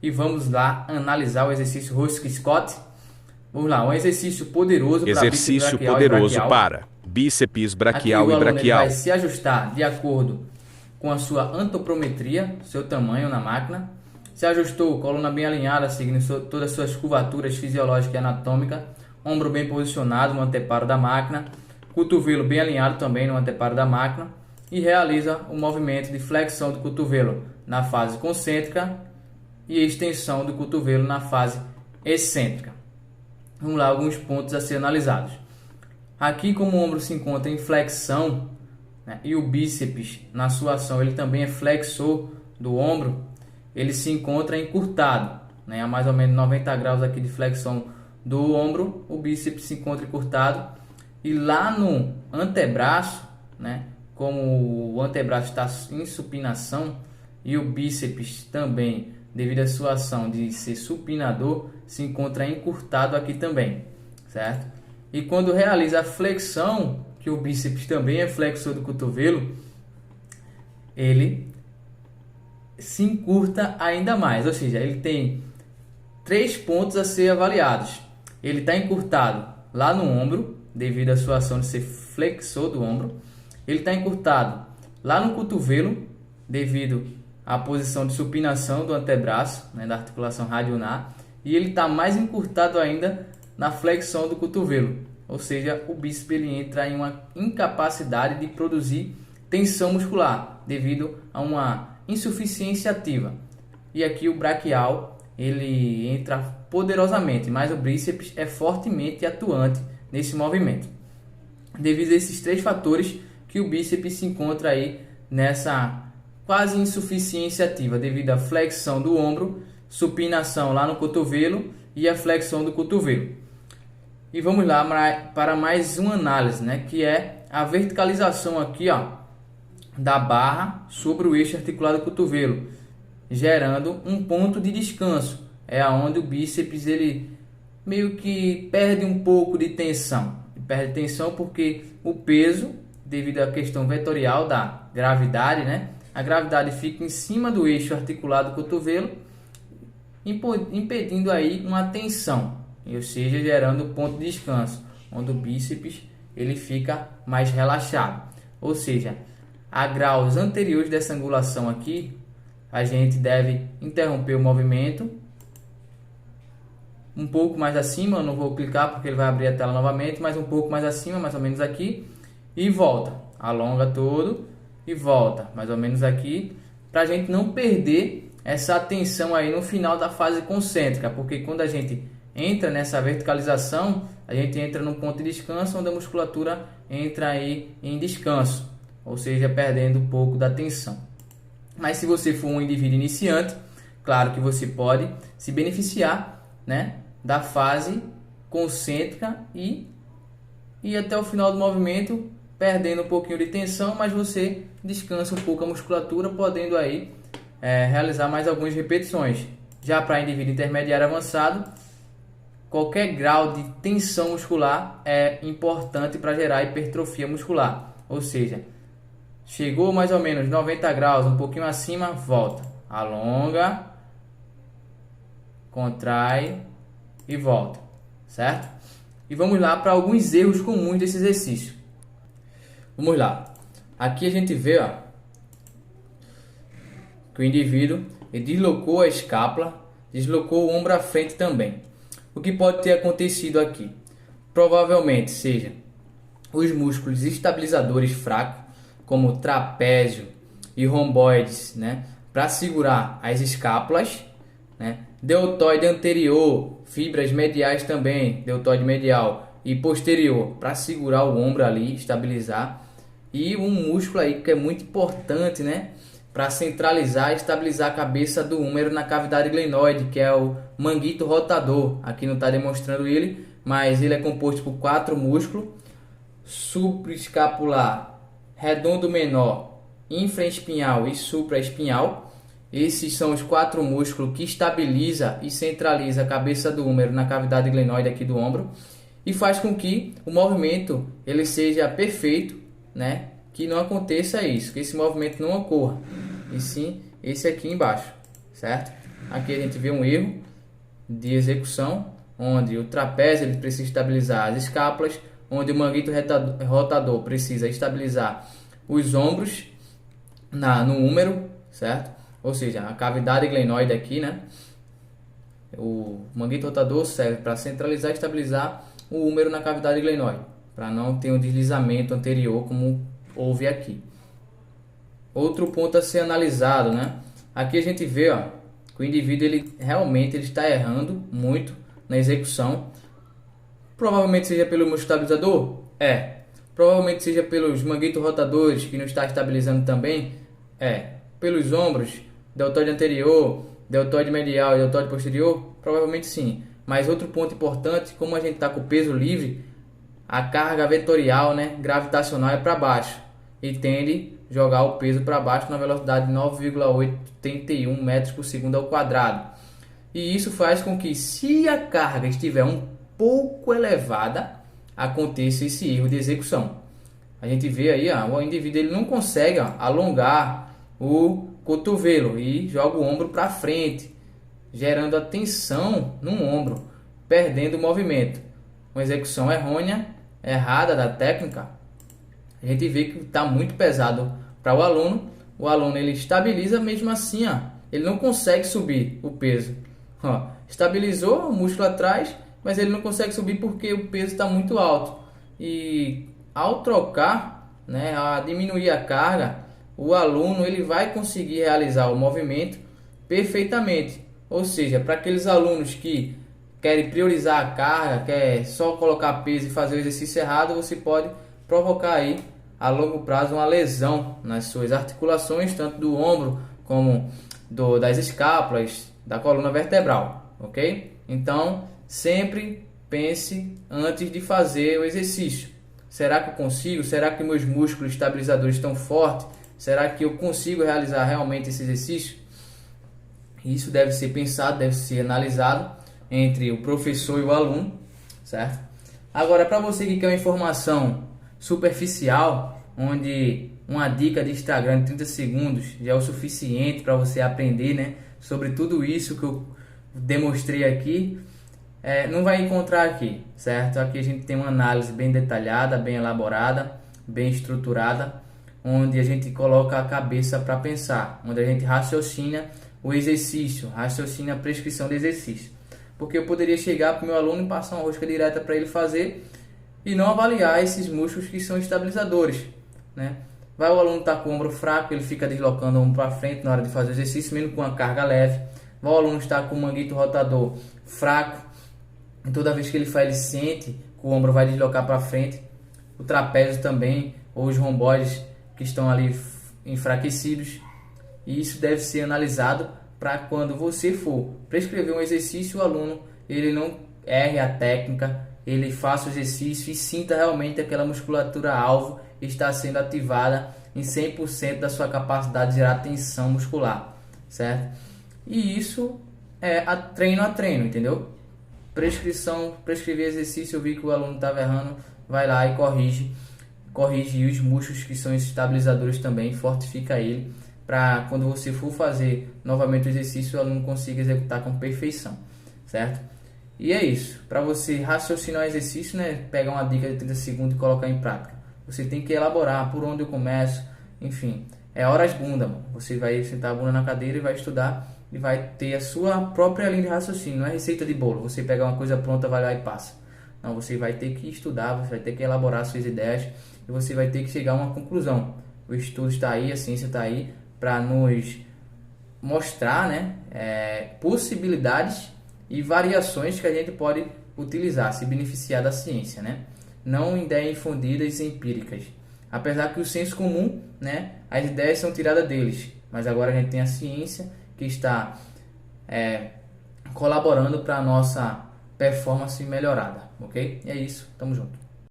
e vamos lá analisar o exercício Roscoe-Scott. Vamos lá, um exercício poderoso para bíceps braquial e braquial. Para bíceps braquial Aqui e o aluno ele braquial. vai se ajustar de acordo com a sua antropometria, seu tamanho na máquina. Se ajustou, coluna bem alinhada, seguindo todas as suas curvaturas fisiológicas e anatômicas. Ombro bem posicionado no anteparo da máquina. Cotovelo bem alinhado também no anteparo da máquina. E realiza o movimento de flexão do cotovelo na fase concêntrica e extensão do cotovelo na fase excêntrica. Vamos lá, alguns pontos a ser analisados. Aqui, como o ombro se encontra em flexão, né, e o bíceps na sua ação ele também é flexor do ombro, ele se encontra encurtado, né, a mais ou menos 90 graus aqui de flexão do ombro, o bíceps se encontra encurtado. E lá no antebraço, né, como o antebraço está em supinação e o bíceps também, devido à sua ação de ser supinador, se encontra encurtado aqui também, certo? E quando realiza a flexão, que o bíceps também é flexor do cotovelo, ele se encurta ainda mais, ou seja, ele tem 3 pontos a ser avaliados. Ele está encurtado lá no ombro, devido à sua ação de ser flexor do ombro. Ele está encurtado lá no cotovelo, devido à posição de supinação do antebraço, né, da articulação radionar. E ele está mais encurtado ainda na flexão do cotovelo. Ou seja, o bíceps ele entra em uma incapacidade de produzir tensão muscular, devido a uma insuficiência ativa. E aqui o braquial ele entra poderosamente, mas o bíceps é fortemente atuante nesse movimento. Devido a esses 3 fatores que o bíceps se encontra aí nessa quase insuficiência ativa, devido à flexão do ombro, supinação lá no cotovelo e a flexão do cotovelo. E vamos lá para mais uma análise, né, que é a verticalização aqui, ó, da barra sobre o eixo articular do cotovelo, gerando um ponto de descanso. É onde o bíceps ele meio que perde um pouco de tensão. Perde tensão porque o peso, devido à questão vetorial da gravidade, né, a gravidade fica em cima do eixo articular do cotovelo, impedindo aí uma tensão, ou seja, gerando um ponto de descanso, onde o bíceps ele fica mais relaxado. Ou seja, a graus anteriores dessa angulação aqui, a gente deve interromper o movimento um pouco mais acima, eu não vou clicar porque ele vai abrir a tela novamente, mas um pouco mais acima, mais ou menos aqui, e volta, alonga todo e volta, mais ou menos aqui, para a gente não perder essa atenção aí no final da fase concêntrica, porque quando a gente entra nessa verticalização, a gente entra num ponto de descanso, onde a musculatura entra aí em descanso, ou seja, perdendo um pouco da tensão. Mas se você for um indivíduo iniciante, claro que você pode se beneficiar, né, da fase concêntrica e até o final do movimento, perdendo um pouquinho de tensão, mas você descansa um pouco a musculatura, podendo aí realizar mais algumas repetições. Já para indivíduo intermediário avançado, qualquer grau de tensão muscular é importante para gerar hipertrofia muscular. Ou seja, chegou mais ou menos 90 graus, um pouquinho acima, volta, alonga, contrai e volta, certo? E vamos lá para alguns erros comuns desse exercício. Vamos lá. Aqui a gente vê, ó, que o indivíduo ele deslocou a escápula, deslocou o ombro à frente também. O que pode ter acontecido aqui? Provavelmente seja os músculos estabilizadores fracos, como trapézio e romboides, né, para segurar as escápulas, né? Deltoide anterior, fibras mediais também, deltoide medial e posterior, para segurar o ombro ali, estabilizar. E um músculo aí que é muito importante, né, para centralizar e estabilizar a cabeça do húmero na cavidade glenoide, que é o manguito rotador. Aqui não está demonstrando ele, mas ele é composto por 4 músculos: supraescapular, redondo menor, infraespinhal e supraespinhal. Esses são os 4 músculos que estabiliza e centraliza a cabeça do húmero na cavidade glenoide aqui do ombro e faz com que o movimento ele seja perfeito, né? Que não aconteça isso, que esse movimento não ocorra, e sim esse aqui embaixo, certo? Aqui a gente vê um erro de execução, onde o trapézio ele precisa estabilizar as escápulas, onde o manguito rotador precisa estabilizar os ombros no húmero, certo? Ou seja, a cavidade glenoide aqui, né? O manguito rotador serve para centralizar e estabilizar o húmero na cavidade glenoide, para não ter um deslizamento anterior como houve aqui. Outro ponto a ser analisado, né? Aqui a gente vê, ó, que o indivíduo ele realmente ele está errando muito na execução. Provavelmente seja pelo músculo estabilizador? Provavelmente seja pelos manguitos rotadores que não está estabilizando também? Pelos ombros, deltoide anterior, deltoide medial e deltoide posterior? Provavelmente sim. Mas outro ponto importante, como a gente está com o peso livre, a carga vetorial, né, gravitacional é para baixo e tende a jogar o peso para baixo na velocidade de 9,831 metros por segundo ao quadrado. E isso faz com que, se a carga estiver um pouco elevada, aconteça esse erro de execução. A gente vê aí, o indivíduo ele não consegue alongar o cotovelo e joga o ombro para frente, gerando a tensão no ombro, perdendo o movimento. Uma execução errônea, errada da técnica, a gente vê que está muito pesado para o aluno. O aluno ele estabiliza, mesmo assim, ele não consegue subir o peso. Estabilizou o músculo atrás, mas ele não consegue subir porque o peso está muito alto. E ao trocar, né, a diminuir a carga, o aluno ele vai conseguir realizar o movimento perfeitamente. Ou seja, para aqueles alunos que querem priorizar a carga, quer só colocar peso e fazer o exercício errado, você pode provocar aí a longo prazo uma lesão nas suas articulações, tanto do ombro como das escápulas, da coluna vertebral, ok? Então, sempre pense antes de fazer o exercício. Será que eu consigo? Será que meus músculos estabilizadores estão fortes? Será que eu consigo realizar realmente esse exercício? Isso deve ser pensado, deve ser analisado entre o professor e o aluno, certo? Agora, para você que quer uma informação superficial, onde uma dica de Instagram de 30 segundos já é o suficiente para você aprender, né, sobre tudo isso que eu demonstrei aqui, não vai encontrar aqui, certo? Aqui a gente tem uma análise bem detalhada, bem elaborada, bem estruturada, onde a gente coloca a cabeça para pensar, onde a gente raciocina o exercício, raciocina a prescrição do exercício. Porque eu poderia chegar para o meu aluno e passar uma rosca direta para ele fazer e não avaliar esses músculos que são estabilizadores, né? Vai o aluno estar com o ombro fraco, ele fica deslocando o ombro para frente na hora de fazer o exercício, mesmo com a carga leve. Vai o aluno estar com o manguito rotador fraco, e toda vez que ele faz, ele sente que o ombro vai deslocar para frente. O trapézio também, ou os romboides que estão ali enfraquecidos. E isso deve ser analisado para quando você for prescrever um exercício, o aluno ele não erre a técnica, ele faça o exercício e sinta realmente aquela musculatura alvo está sendo ativada em 100% da sua capacidade de gerar tensão muscular, certo? E isso é a treino, entendeu? Prescrever exercício, eu vi que o aluno estava errando, vai lá e corrige os músculos que são estabilizadores também, fortifica ele, para quando você for fazer novamente o exercício, o aluno consiga executar com perfeição, certo? E é isso, para você raciocinar o exercício, né, pegar uma dica de 30 segundos e colocar em prática. Você tem que elaborar por onde eu começo, enfim, é horas bunda, mano. Você vai sentar a bunda na cadeira e vai estudar e vai ter a sua própria linha de raciocínio, não é receita de bolo, você pegar uma coisa pronta, vai lá e passa. Não, você vai ter que estudar, você vai ter que elaborar suas ideias e você vai ter que chegar a uma conclusão. O estudo está aí, a ciência está aí para nos mostrar, né, possibilidades e variações que a gente pode utilizar, se beneficiar da ciência, né? Não ideias infundidas e empíricas. Apesar que o senso comum, né, as ideias são tiradas deles, mas agora a gente tem a ciência que está colaborando para a nossa performance melhorada, ok? É isso, tamo junto.